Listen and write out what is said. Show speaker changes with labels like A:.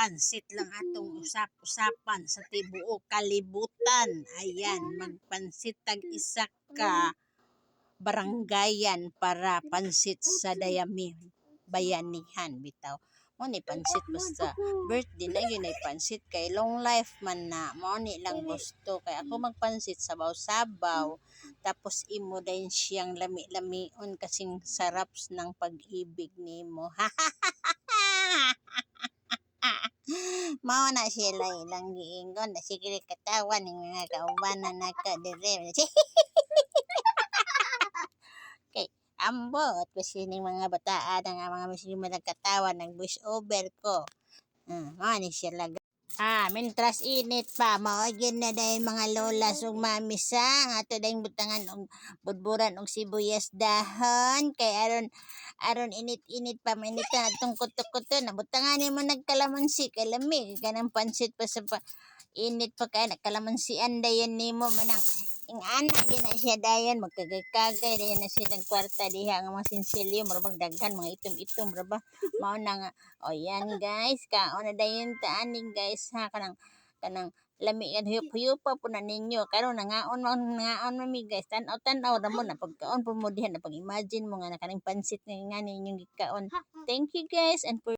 A: pansit lang atong usap-usapan sa tibuok kalibutan. Ayan, magpansit tag isa ka baranggayan para pansit sa dayami bayanihan bitaw. Mo ni pansit basta birthday na yun ay pansit kay long life man na mo ni lang gusto kay ako magpansit sabaw-sabaw tapos imo din siyang lami-lamion kasing sarap ng pag-ibig nimo. Mao na sila ilang giingon na sige katawan ng mga kaubanan naka dire. Kay ambot kasi ning mga bataan ang mga muslim nagkatawan ng voice over ko. Mao ni sila. Mintras init pa, maogin na dahil mga lolas ug mami sa ato dahil butangan og budburan og sibuyas dahon kay aron init-init pa mainit na atong kuto-kuto na butangan nimo nagkalamansi kay lamig kanang pansit pa sa init pa kay nagkalamansian dayon nimo manang ingana din na siya dayon magkagay-kagay dayon na siya ng kwarta diha nga mga sinsilyo murag daghan mga itom-itom ra ba mao na nga. O yan guys, kaon na dayon ta ani guys ha kanang lami yan huyop-huyop po na ninyo karon nangaon mi guys tan-aw ra mo na pagkaon po mo diha na pag-imagine mo nga nakaning pansit nga ninyong gikaon. Thank you guys and for